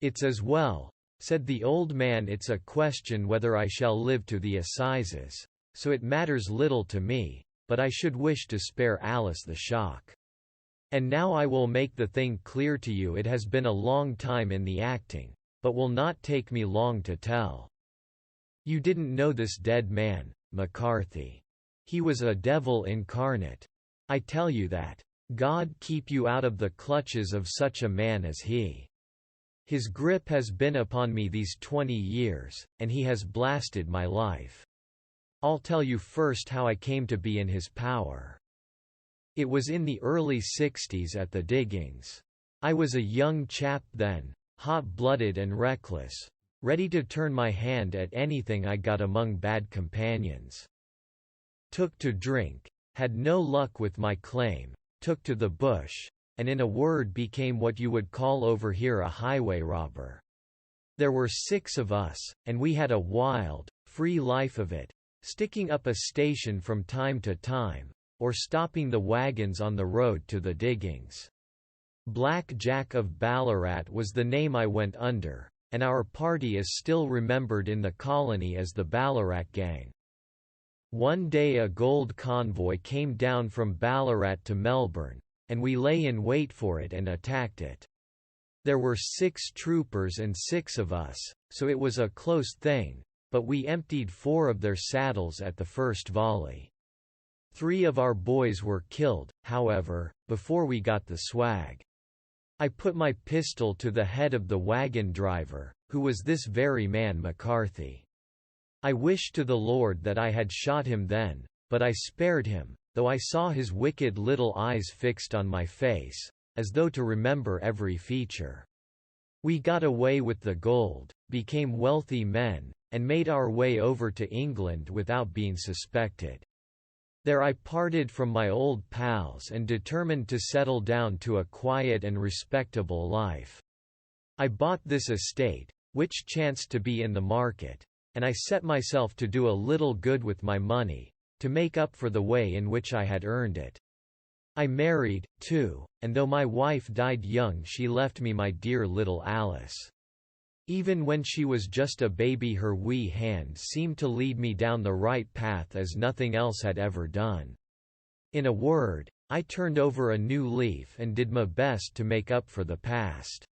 "It's as well," said the old man. "It's a question whether I shall live to the assizes, so it matters little to me, but I should wish to spare Alice the shock. And now I will make the thing clear to you. It has been a long time in the acting, but will not take me long to tell. You didn't know this dead man, McCarthy. He was a devil incarnate. I tell you that. God keep you out of the clutches of such a man as he. His grip has been upon me these 20 years, and he has blasted my life. I'll tell you first how I came to be in his power. It was in the early 60s at the diggings. I was a young chap then, hot-blooded and reckless, ready to turn my hand at anything I got among bad companions. Took to drink, had no luck with my claim, took to the bush, and in a word became what you would call over here a highway robber. There were 6 of us, and we had a wild, free life of it, sticking up a station from time to time, or stopping the wagons on the road to the diggings. Black Jack of Ballarat was the name I went under, and our party is still remembered in the colony as the Ballarat Gang. One day a gold convoy came down from Ballarat to Melbourne, and we lay in wait for it and attacked it. There were 6 troopers and 6 of us, so it was a close thing, but we emptied 4 of their saddles at the first volley. 3 of our boys were killed, however, before we got the swag. I put my pistol to the head of the wagon driver, who was this very man McCarthy. I wished to the Lord that I had shot him then, but I spared him, though I saw his wicked little eyes fixed on my face, as though to remember every feature. We got away with the gold, became wealthy men, and made our way over to England without being suspected. There I parted from my old pals and determined to settle down to a quiet and respectable life. I bought this estate, which chanced to be in the market, and I set myself to do a little good with my money, to make up for the way in which I had earned it. I married, too, and though my wife died young she left me my dear little Alice. Even when she was just a baby her wee hand seemed to lead me down the right path as nothing else had ever done. In a word, I turned over a new leaf and did my best to make up for the past.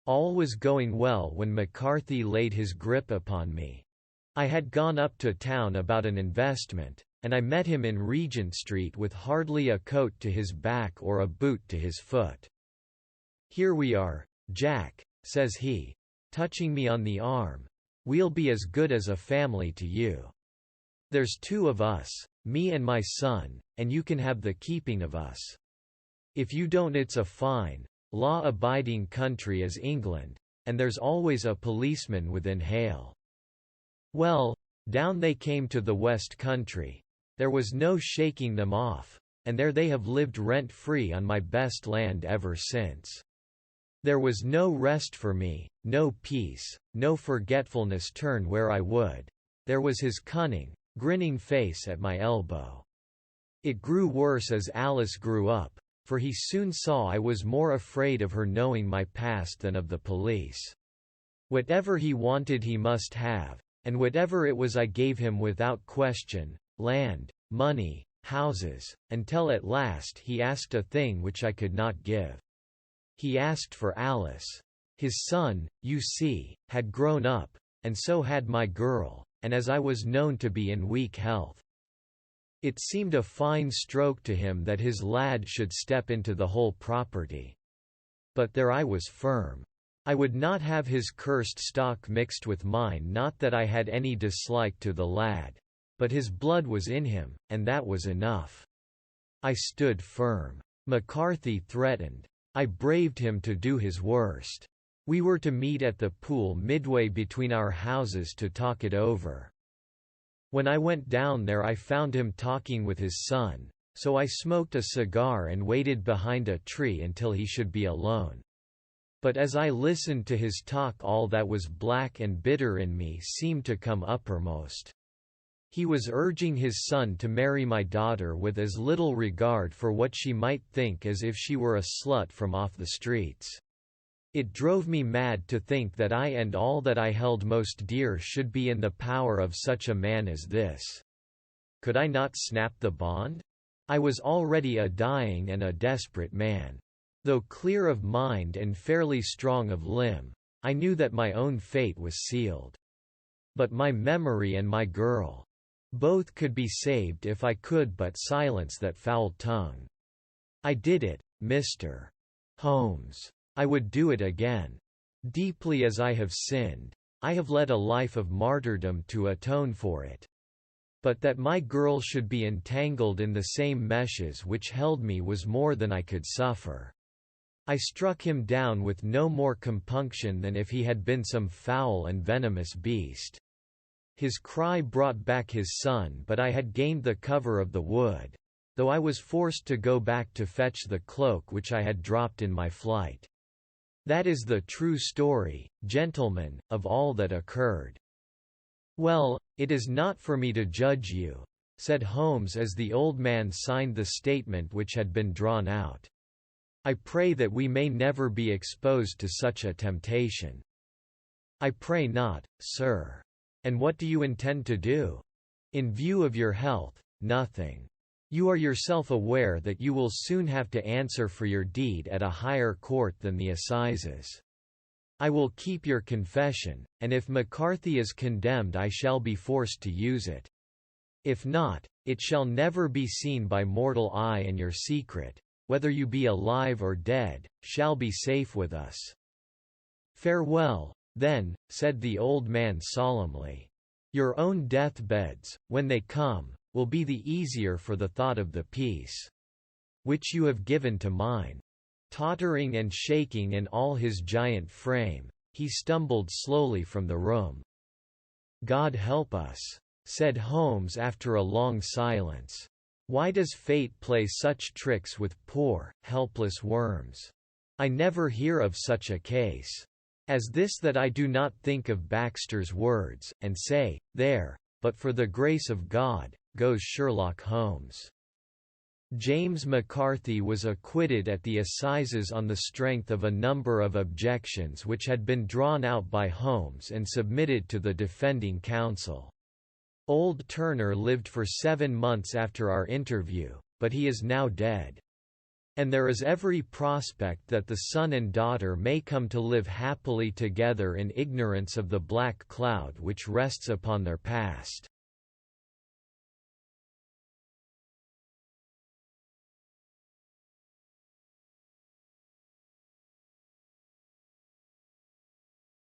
All was going well when McCarthy laid his grip upon me. I had gone up to town about an investment, and I met him in Regent Street with hardly a coat to his back or a boot to his foot. "Here we are, Jack," says he, touching me on the arm. "We'll be as good as a family to you. There's 2 of us, me and my son, and you can have the keeping of us. If you don't it's a fine, law-abiding country as England, and there's always a policeman within hail." Well, down they came to the West Country. There was no shaking them off, and there they have lived rent-free on my best land ever since. There was no rest for me, no peace, no forgetfulness turn where I would. There was his cunning, grinning face at my elbow. It grew worse as Alice grew up, for he soon saw I was more afraid of her knowing my past than of the police. Whatever he wanted he must have, and whatever it was I gave him without question, land, money, houses, until at last he asked a thing which I could not give. He asked for Alice. His son, you see, had grown up, and so had my girl, and as I was known to be in weak health, it seemed a fine stroke to him that his lad should step into the whole property. But there I was firm. I would not have his cursed stock mixed with mine, not that I had any dislike to the lad. But his blood was in him, and that was enough. I stood firm. McCarthy threatened. I braved him to do his worst. We were to meet at the pool midway between our houses to talk it over. When I went down there I found him talking with his son, so I smoked a cigar and waited behind a tree until he should be alone. But as I listened to his talk, all that was black and bitter in me seemed to come uppermost. He was urging his son to marry my daughter with as little regard for what she might think as if she were a slut from off the streets. It drove me mad to think that I and all that I held most dear should be in the power of such a man as this. Could I not snap the bond? I was already a dying and a desperate man. Though clear of mind and fairly strong of limb, I knew that my own fate was sealed. But my memory and my girl, both could be saved if I could but silence that foul tongue. I did it, Mr. Holmes. I would do it again. Deeply as I have sinned, I have led a life of martyrdom to atone for it. But that my girl should be entangled in the same meshes which held me was more than I could suffer. I struck him down with no more compunction than if he had been some foul and venomous beast. His cry brought back his son, but I had gained the cover of the wood, though I was forced to go back to fetch the cloak which I had dropped in my flight. That is the true story, gentlemen, of all that occurred. Well, it is not for me to judge you, said Holmes as the old man signed the statement which had been drawn out. I pray that we may never be exposed to such a temptation. I pray not, sir. And what do you intend to do? In view of your health, nothing. You are yourself aware that you will soon have to answer for your deed at a higher court than the assizes. I will keep your confession, and if McCarthy is condemned I shall be forced to use it. If not, it shall never be seen by mortal eye, and your secret, whether you be alive or dead, shall be safe with us. Farewell, then, said the old man solemnly. Your own deathbeds, when they come, will be the easier for the thought of the peace which you have given to mine. Tottering and shaking in all his giant frame, he stumbled slowly from the room. God help us, said Holmes after a long silence. Why does fate play such tricks with poor, helpless worms? I never hear of such a case as this, that I do not think of Baxter's words, and say, there, but for the grace of God, goes Sherlock Holmes. James McCarthy was acquitted at the assizes on the strength of a number of objections which had been drawn out by Holmes and submitted to the defending counsel. Old Turner lived for 7 months after our interview, but he is now dead. And there is every prospect that the son and daughter may come to live happily together in ignorance of the black cloud which rests upon their past.